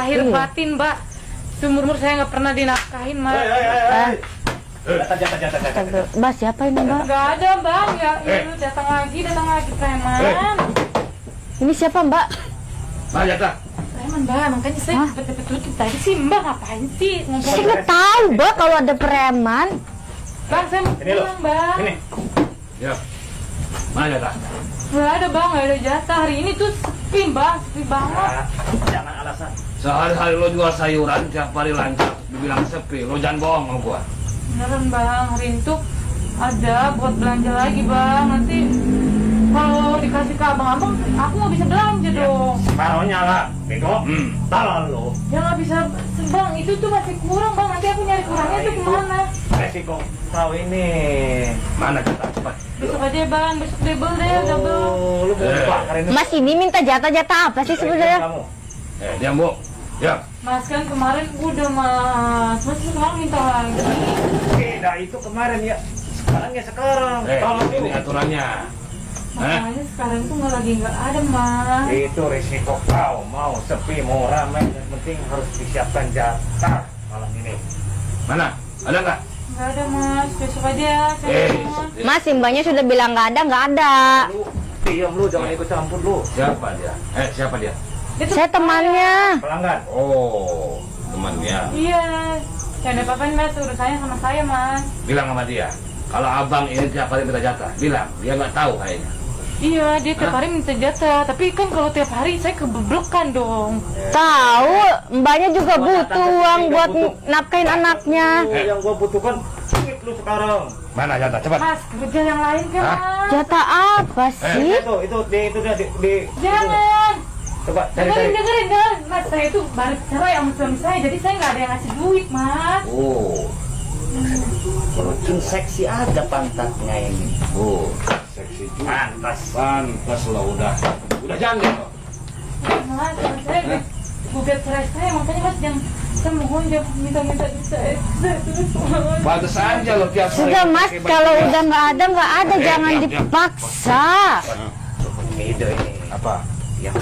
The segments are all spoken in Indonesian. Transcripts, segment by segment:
lahir batin, Mbak. Seumur-umur saya nggak pernah dinafkahin, Mas. Jatah. Mbak, siapa ini, Mbak? Nggak ada, Bang. Ya, ini datang lagi preman. Ini siapa, Mbak? Nah, jatah. Preman, Mbak. Makanya saya betul-betul tadi sih, Mbak ngapain sih? Saya nggak tahu, Mbak, kalau ada preman. Bang, saya mau pulang, Bang. Ini. Ya. Mana jatah? Nggak ada, Bang. Nggak ada jatah. Hari ini tuh sepi, Mbak. Sepi banget. Jangan alasan. Sehari-hari lo jual sayuran, tiap hari lancar. Dibilang sepi, lo jangan bohong sama gua. Beneran, Bang. Hari ini tuh ada buat belanja lagi, Bang. Nanti kalau dikasih ke abang-abang, aku nggak bisa belanja dong. Separohnya lah, bego. Talon lo. Ya nggak bisa, Bang. Itu tuh masih kurang, Bang. Nanti aku nyari kurangnya tuh kemana? Resiko tahu ini. Mana jatah? Cepat. Besok aja, Bang. Besok double deh, double. Lu mau bakar ini. Mas, ini minta jatah-jatah apa sih sebenarnya? Diam, Bu. Ya. Mas kan kemarin udah, Mas. Mas sekarang minta lagi. Tidak, itu kemarin ya. Sekarang ya sekarang. Tolong ini aturannya. Makanya sekarang tuh nggak ada, Mas. Itu risiko kau. Mau sepi, mau ramai. Yang penting harus disiapkan jatah malam ini. Mana? Ada nggak? Nggak ada, Mas. Besok aja. Mas, Mbaknya sudah bilang nggak ada. Lu diam lu, jangan ikut campur lu. Siapa dia? Siapa dia? Saya temannya. Pelanggan. Oh, temannya. Iya. Jangan ada apa-apa, Mas. Urusannya sama saya, Mas. Bilang sama dia. Kalau abang ini tiap hari minta jatah, bilang dia nggak tahu kayaknya. Iya, dia tiap hari minta jatah. Tapi kan kalau tiap hari saya kebeblokan dong. Tahu, Mbaknya juga butuh uang buat nafkahin anaknya. Yang gua butuhkan duit lu sekarang. Mana jatah? Cepat. Mas, kerja yang lain kan, Mas. Jatah apa sih? Itu dia di. Jangan. Coba cari. Dengerin. Mas, saya itu baru cerai sama suami saya. Jadi saya nggak ada yang ngasih duit, Mas. Oh. Makin seksi aja pantatnya ini. Oh, seksi juga. Pantas lo udah jangan lo. Mas, saya gugat cerai saya. Makanya Mas jangan, saya mohon jangan minta saya terus. Pantas aja lo tiap hari. Sudah, Mas, kalau udah nggak ada, jangan dipaksa. Ide ini Apa? yang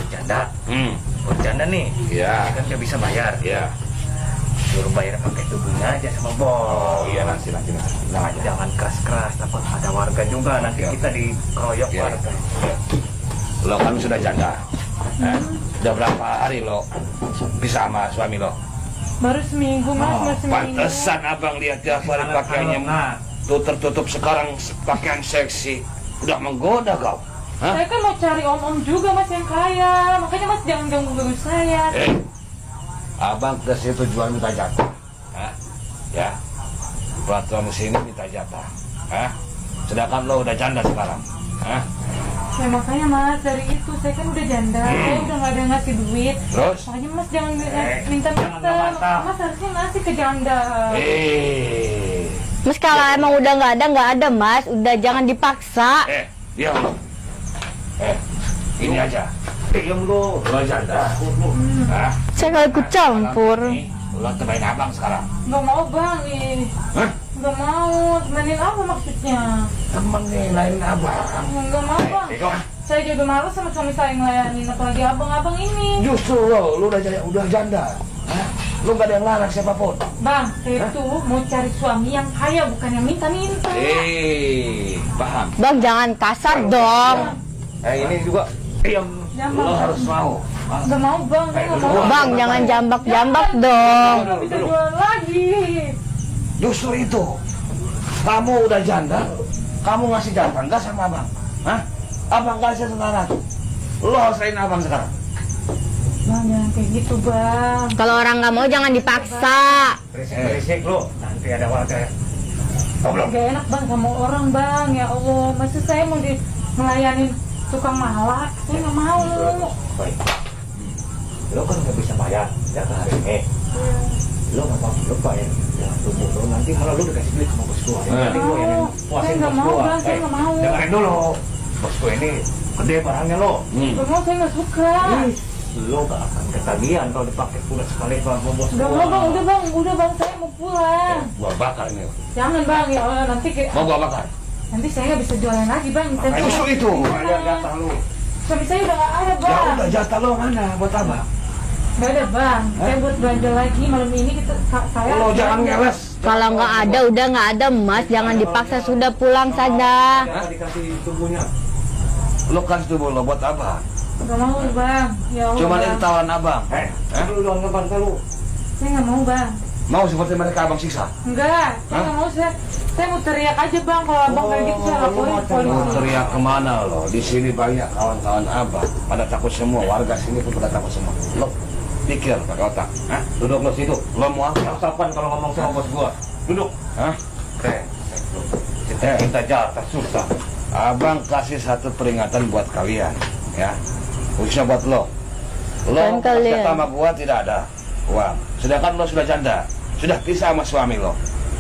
bercanda nih. Iya. Kan dia bisa bayar. Iya. Suruh bayar pakai tubuhnya aja sama bos. Oh iya, nanti. Bilang aja. Jangan keras-keras, takut ada warga juga nanti kita dikeroyok Iya. warga. Lo kan sudah janda. Udah berapa hari lo bisa sama suami lo? Baru seminggu, Mas. Baru seminggu. Pantesan abang lihat tiap hari pakaiannya tertutup, sekarang pakaian seksi. Udah menggoda kau. Hah? Saya kan mau cari om-om juga, Mas, yang kaya. Makanya Mas jangan ganggu saya. Abang ke situ jual minta jatah. Hah? Ya. Peraturan sini minta jatah. Hah? Sedangkan lo udah janda sekarang. Hah? Ya makanya, Mas, dari itu saya kan udah janda. Saya udah nggak ada ngasih duit. Terus? Makanya Mas jangan jangan minta-minta. ngebantah. Mas harusnya ngasih ke janda. Mas, kalau emang udah nggak ada, Mas. Udah, jangan dipaksa. Diam lo. Ini aja. Diam lo. Lo janda. Hah? Saya nggak ikut campur. Lo tebain abang sekarang. Nggak mau, Bang. Hah? Nggak mau. Temenin apa maksudnya? Temen nih lain abang. Nggak mau, Bang. Saya juga malas sama suami saya ngelayanin, apalagi abang-abang ini. Justru lo udah janda. Hah? Lo gak ada yang larang siapapun. Bang, saya tuh mau cari suami yang kaya, bukan yang minta-minta. Paham. Bang, jangan kasar dong. Ini juga diam. Jambak. Lo harus mau. Nggak mau, Bang. Saya nggak mau. Bang, jangan jambak-jambak dong. Nggak bisa jual lagi. Justru itu. Kamu udah janda, kamu ngasih jatah enggak sama abang? Hah? Abang kasih sekarang. Lo harus lain abang sekarang. Bang, jangan kayak gitu, Bang. Kalau orang nggak mau, jangan dipaksa. Berisik lo, nanti ada warga. Gak enak, Bang, sama orang, Bang. Ya Allah, maksud saya mau ngelayanin tukang malak. Saya nggak mau. Baik. Lo kan nggak bisa bayar jatah hari ini. Lo nggak mau lo bayar. Jangan tunggu lo, nanti malah lo dikasih duit sama bos gue. Nanti gue yang Saya puasin nggak bos mau, gue. Bang. Saya nggak mau. Dengerin dulu. Bos gue ini gede barangnya lo. Nggak mau, saya nggak suka. Lo gak akan ketagihan kalau dipakai pulang sekali sama bos Nggak mau, Bang. Udah, Bang. Saya mau pulang. Gua bakar ini. Jangan, Bang. Ya Allah, nanti Mau gua bakar. nanti saya nggak bisa jualan lagi, Bang. Justru itu. Bayar jatah lo. Suami saya udah nggak ada, Ya Bang. udah jatah lo mana buat abang? Nggak ada bang, saya buat belanja lagi malam ini saya. Lo jangan ngeles. Kalau nggak ada, udah nggak ada mas. Jangan dipaksa, sudah pulang saja. Jangan dikasih tubuhnya. Lo kasih tubuh lo buat apa? Nggak mau bang, ya Allah. Cuma Bang. ini tawaran abang. Lu doang ngebantah lu. Saya nggak mau bang. Mau seperti mereka abang siksa? Enggak, saya nggak mau. Saya mau teriak aja bang. Kalau abang kayak gitu saya laporin ke Lo polisi. teriak kemana lo? Di sini banyak kawan-kawan abang. Pada takut semua, warga sini pun pada takut semua. Lo pikir pakai otak. Hah? Duduk lo situ. Lo mau apa? Sopan kalau ngomong sama bos gua. Duduk. Hah? Kita jatah susah. Abang kasih satu peringatan buat kalian, ya. Khususnya buat lo. Lo Bukan kalian. kata sama gua tidak ada uang. Sedangkan lo sudah janda, sudah pisah sama suami lo.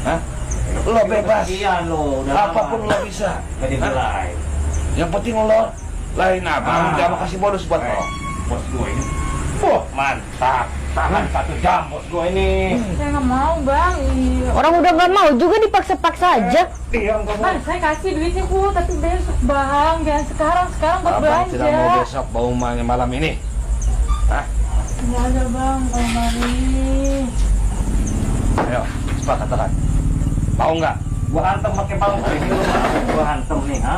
Hah? Lo bebas. Iya lo, udah Apapun lo bisa. Gak dimulai. Yang penting lo lain abang, jangan kasih bonus buat lo. Bos gua ini. Wah, mantap. Tahan 1 jam bos gua ini. Saya nggak mau bang. Iya. Orang udah nggak mau juga dipaksa-paksa aja. Diam kamu. Bang, saya kasih duitnya tapi besok bang. Jangan sekarang buat Abang belanja. tidak mau besok, mau malam ini. Hah? Nggak ada bang, kalau mari. Ayo, cepat katakan. Mau nggak? Gua hantam pakai palu ini lu. Gua hantam nih, ha?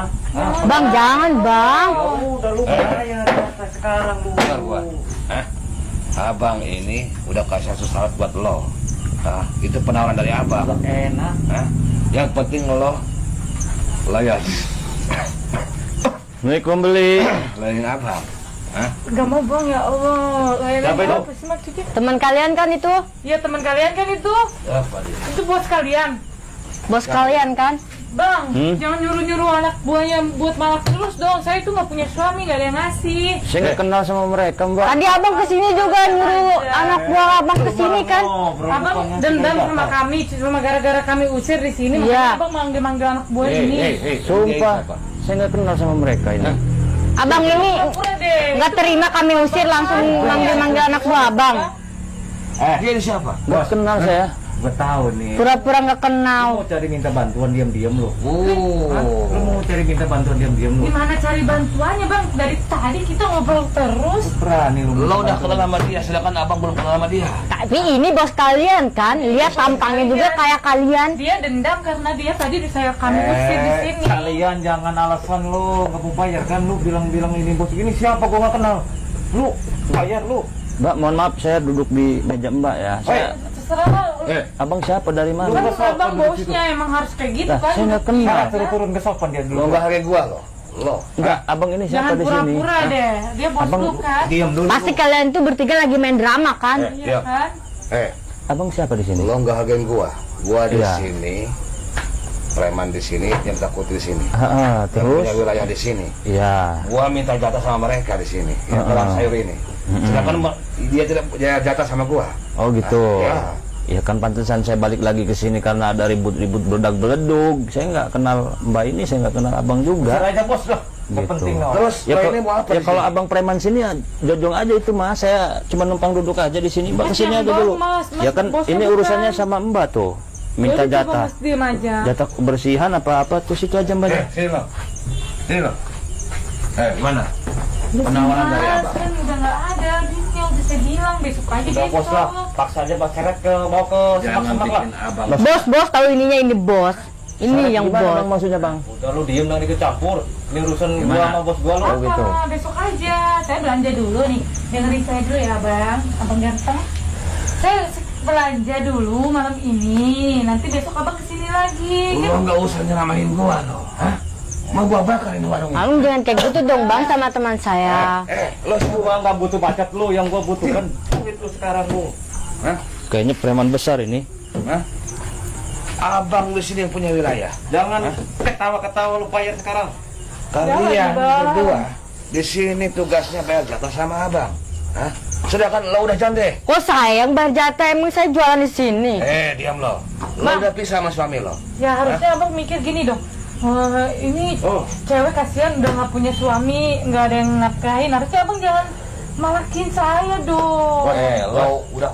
Bang jangan bang. Udah lu bayar jatah sekarang lu. Dengar gua. Hah? Abang ini udah kasih satu syarat buat lo. Nah, itu penawaran dari abang. Udah enak. Hah? Yang penting lo layan. Assalamualaikum beli. Layanin abang. Hah? Gak mau bang, ya Allah. Layanan Siapa itu? apa sih maksudnya? Teman kalian kan itu, Ya teman kalian kan itu. Apa dia? Itu bos kalian. bos kalian kan. Bang, jangan nyuruh-nyuruh anak buahnya buat malak terus dong. Saya itu nggak punya suami, nggak ada yang ngasih. Saya nggak kenal sama mereka mbak. Tadi abang kesini juga nyuruh anak buah abang kesini kan. Abang dendam sama kami, cuma gara-gara kami usir di sini. Iya. Makanya abang manggil-manggil anak buah ini. Sumpah, saya nggak kenal sama mereka ini. Abang ini Pura deh. nggak terima kami usir, langsung manggil-manggil anak buah abang. Dia ini siapa? Nggak kenal saya. Gua tahu nih. Pura-pura nggak Lu kenal. mau cari minta bantuan diam-diam lu. Hah? Oh. Lu mau cari minta bantuan diam-diam lu. Gimana cari bantuannya bang? Dari tadi kita ngobrol terus. Berani lu. Lo udah kenal sama dia, sedangkan abang belum kenal sama dia. Tapi ini bos kalian kan, lihat tampangnya juga kayak kalian. Dia dendam karena dia tadi kami usir di sini. Kalian jangan alasan lu nggak mau bayar kan lu bilang-bilang ini bos ini siapa gua nggak kenal. Lu bayar lu. Mbak, mohon maaf saya duduk di meja mbak ya. Saya, Terserah. abang siapa dari Kan mana? abang bosnya emang harus kayak gitu Nah, kan. saya nggak kenal. Nah, suruh turun ke sopan dia Lo dulu. nggak hargai gua lo. Lo. Enggak, abang ini Jangan siapa di sini? pura-pura deh. Dia bos Abang- lu kan. Diam dulu. Pasti kalian tuh bertiga lagi main drama kan. Iya kan? Abang siapa di sini? Lo nggak hargain gua. Gua di Iya. sini, preman di sini, yang takut di sini. Ah, Yang terus? punya wilayah di sini. Iya. Gua minta jatah sama mereka di sini, yang dalam sayur ini. Sedangkan dia tidak punya jatah sama gua. Oh gitu. Ya. Ya kan pantesan saya balik lagi ke sini karena ada ribut-ribut beleduk-beleduk. Saya nggak kenal mbak ini, saya nggak kenal abang juga. Usir aja bos lah. Nggak Gitu. penting lah. Terus Ya, lo kalau- ini mau apa? ya di kalau sini? abang preman sini ya jojong aja itu mas. Saya cuma numpang duduk aja di sini. Mbak Mas, kesini yang aja bos, dulu. Mas. Mas, Ya kan bosnya ini bukan. urusannya sama mbak tuh. Minta Yaudah, coba jatah. Mas diem aja. Jatah kebersihan apa-apa tuh situ aja mbak. Sini lo. Sini lo. Gimana? Penawaran dari Mas, abang. kan udah nggak ada duitnya, udah saya bilang besok aja Udah bos lah. besok. Paksa aja pas seret ke bawa ke Jangan semak-semak lah. bikin abang. Bos tahu ininya ini bos. Ini yang Gimana bos. bang maksudnya bang? Udah lu diem jangan ikut campur. Ini urusan gua Gimana? sama bos gua lu. Oh, gitu. Apa? Besok aja. Saya belanja dulu nih. Dengerin saya dulu ya, Bang. Abang ganteng. Saya belanja dulu malam ini. Nanti besok abang kesini lagi. Lo nggak usah nyeramahin gua lo. Hah? Mau gua bakar ini warung ini. Abang jangan kayak gitu dong bang sama teman saya. Lo Gua nggak butuh bacot lu, yang gua butuhkan duit lu sekarang lu. Hah? Kayaknya preman besar ini. Hah? Abang di sini yang punya wilayah. Jangan ketawa-ketawa lu bayar sekarang. Kalian Jangan, Bang. berdua di sini tugasnya bayar jatah sama abang. Hah? Sedangkan lo udah jande. Kok sayang bayar jatah, emang saya jualan di sini. Diam lo. Lo udah pisah sama suami lo. Ya harusnya abang mikir gini dong. Ini Oh. cewek kasihan udah nggak punya suami, nggak ada yang nafkahin. Harusnya abang jangan malakin saya dong. Lo udah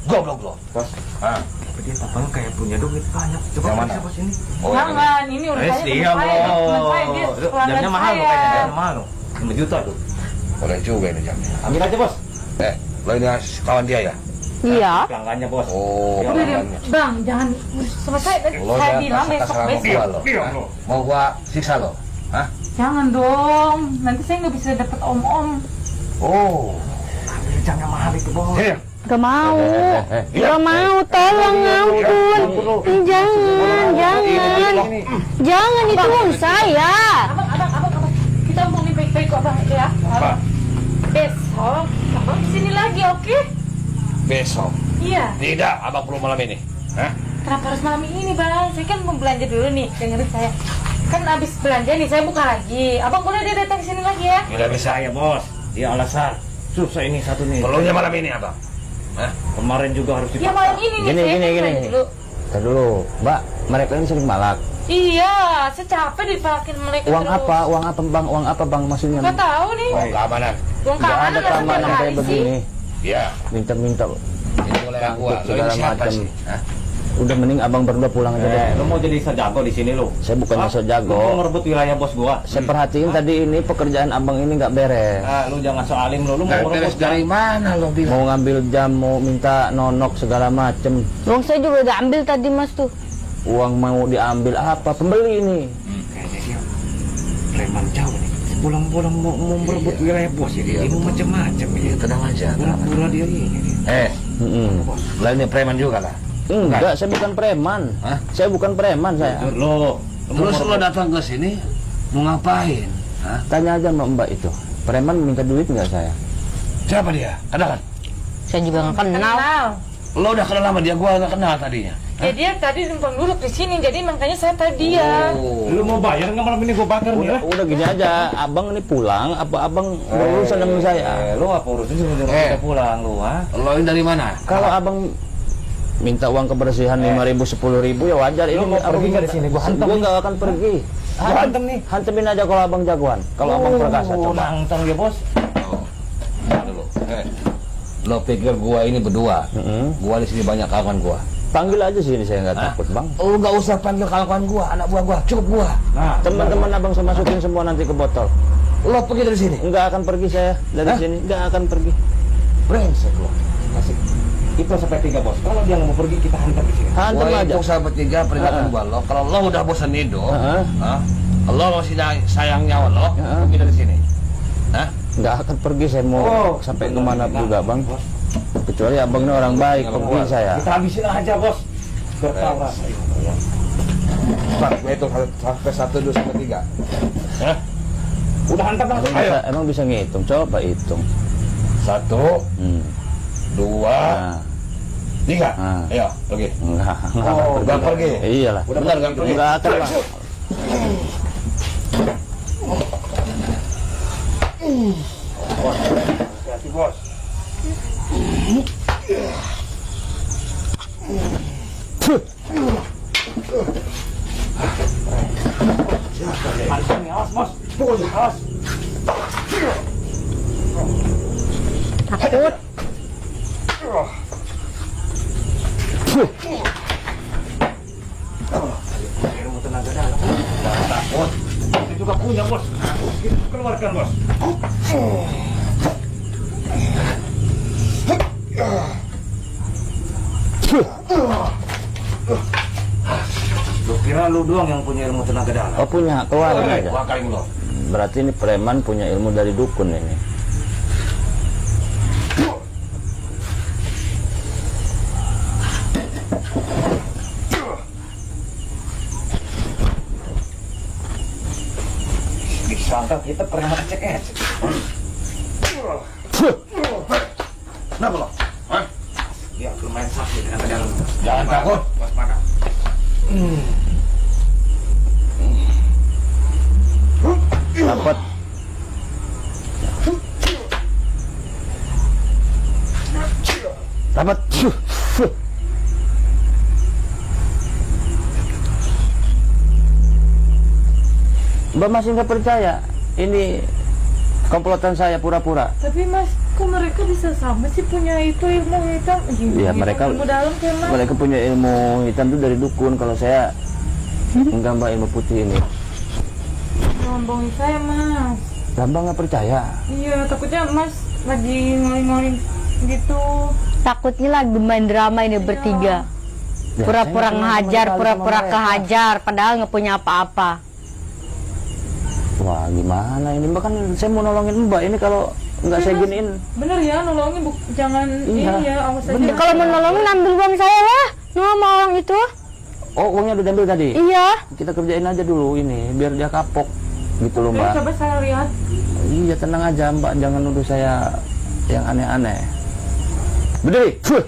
goblok lo. Bos, Hah? tapi dia tapang kayak punya duit banyak. Coba Yang mana? periksa bos ini. Jangan, ini urusannya Diam teman saya, teman saya, dia lo. pelanggan Jamnya mahal lo saya. kayaknya. Jamnya mahal lo. 5 juta tuh. Boleh juga ini jamnya. Ambil aja bos. Lo ini kawan dia ya? Iya. Pelanggannya bos. Oh, Udah deh, pelanggannya. Bang, jangan selesai. Lo Saya udah bilang besok kasar-kasar sama besok. gua lo. Diam, Hah? lo. Mau gua siksa lo? Hah? Jangan dong, nanti saya nggak bisa dapet om-om. Oh. Jangan mahal itu bos. Iya. Gak mau. Iya. Gak mau, tolong ampun. Jangan. Jangan itu uang saya. Abang. Kita omongin baik-baik kok, Bang, ya. Apa? Besok, abang kesini lagi, oke? Besok. Iya. Tidak, abang perlu malam ini. Hah? Kenapa harus malam ini, Bang? Saya kan mau belanja dulu nih, dengerin saya. Kan abis belanja nih, saya buka lagi. Abang boleh dia datang sini lagi ya? Tidak bisa. Saya bos. Dia alasan. Susah ini satu nih. Perlunya malam ini, abang. Hah? Kemarin juga harus Ya malam ini nih, Gini, saya gini, kan gini. belanja dulu. Ntar dulu, Mbak, mereka ini sering malak. Iya, saya capek dipakai mereka Uang terus. apa? Uang apa bang? Uang apa bang maksudnya? Nggak tahu nih. Oh, keamanan. Uang Nggak keamanan ada lah setiap keamanan hari kayak sih. begini. Ya, Minta-minta. ini mulai gua. Lo Segala ini siapa macam. sih? Hah? Udah mending abang berdua pulang aja deh. Lo mau jadi sejago di sini lo? Saya bukannya Hah? sok jago. Lo mau ngerebut wilayah bos gua? Saya perhatiin tadi ini pekerjaan abang ini nggak beres. Lu jangan so alim lo. Lu mau Dari ngerebut beres dari mana lo bilang? Mau ngambil jam, mau minta nonok segala macem. Uang saya juga udah ambil tadi mas tuh. Uang mau diambil apa? Pembeli ini. Kayaknya dia preman jauh nih. Pulang-pulang mau merebut wilayah bos ya. Dia mau macam-macam ya. Tenang aja. tenang aja. Pura-pura dia ini. Mm-mm. Lah ini preman juga lah. Enggak, saya bukan preman. Hah? Saya bukan preman saya. Lo Terus lo datang ke sini mau ngapain? Hah? Tanya aja sama Mbak itu. Preman minta duit nggak saya? Siapa dia? Ada kan? Saya juga nggak kenal. Lo udah kenal sama dia, gua nggak kenal tadinya. Ya dia tadi numpang duduk di sini, jadi makanya saya tadi dia. Oh. Lu mau bayar nggak malam ini gua bakar nih ya? Udah gini aja, abang ini pulang, apa abang berurusan dengan saya? Lu apa urusan sih udah kita pulang lu ha? Lo ini dari mana? Kalau abang minta uang kebersihan 5.000, 10.000 ya wajar. Lu mau pergi nggak di sini? Gua hantam. Gua nggak akan pergi. Gua hantem nih. Hantemin aja kalau abang jagoan. Kalau abang perkasa coba. Nantang ya bos. Oh. Dulu. Lo pikir gua ini berdua? Gua di sini banyak kawan gua. Panggil aja sini, saya nggak takut bang. Lo nggak usah panggil kawan gua, anak buah gua, cukup gua. Nah, Teman-teman abang saya masukin semua nanti ke botol. Lo pergi dari sini. Nggak akan pergi saya dari sini, nggak akan pergi. Brengsek lo. kasih. Itu sampai 3 bos. Kalau dia nggak mau pergi kita hantam di sini. Hantem Gua aja. itu sahabat tiga peringatan gua lo. Kalau lo udah bosan hidup, lo masih sayang nyawa lo, pergi dari sini. Hah? Nggak akan pergi, saya mau sampai kemana juga bang. Kecuali abang ini orang baik, pergi saya. Kita habisin aja bos. Bertawa. Pak, gue hitung sampai 1, 2, sampai 3. Hah? Udah hantam langsung. Ayo. Emang bisa ngitung, coba hitung. 1, 2, Nah, 3. Ah. Ayo, pergi. nggak Oh, akan udah pergi. Iyalah. Udah benar nggak pergi? Nggak akan bang. Hati bos. Hantam ya, awas bos. Pukul, awas. Takut. Ilmu tenaga dalam. Jangan takut. Kita juga punya bos. Kita keluarkan bos. Lu kira lu doang yang punya ilmu tenaga dalam? Oh punya, keluarin aja. Gua kali lo. Berarti ini preman punya ilmu dari dukun ini. Disangka kita preman ecek-ecek. Kenapa lo? Hah? Dia lumayan sakit tenaga dalam. Jangan takut. Waspada. Dapat. Dapat. Mbak masih nggak percaya? Ini komplotan saya pura-pura. Tapi mas, kok mereka bisa sama sih punya itu ilmu hitam? Iya, mereka- ilmu dalam kayak mas. Mereka punya ilmu hitam itu dari dukun. Kalau saya enggak mbak, ilmu putih ini. Ngomongin saya mas. Lambang nggak percaya. Iya, takutnya mas lagi ngoling-ngoling gitu. Takutnya lagi main drama ini bertiga. Ya, Pura-pura saya nggak ngehajar, kenal pura-pura sama mereka. kehajar, padahal nggak punya apa-apa. Wah, gimana ini Mbak, kan saya mau nolongin Mbak ini, kalau nggak saya giniin. Bener ya, nolongin jangan Iya. ini ya, awas aja. Ya, kalau mau nolongin ambil uang saya lah. Sama orang itu. Oh, uangnya udah diambil tadi? Iya. Kita kerjain aja dulu ini, biar dia kapok. Gitu loh Oke, Mbak. coba saya lihat. Iya, tenang aja Mbak, jangan nuduh saya yang aneh-aneh. Berdiri. Fuh.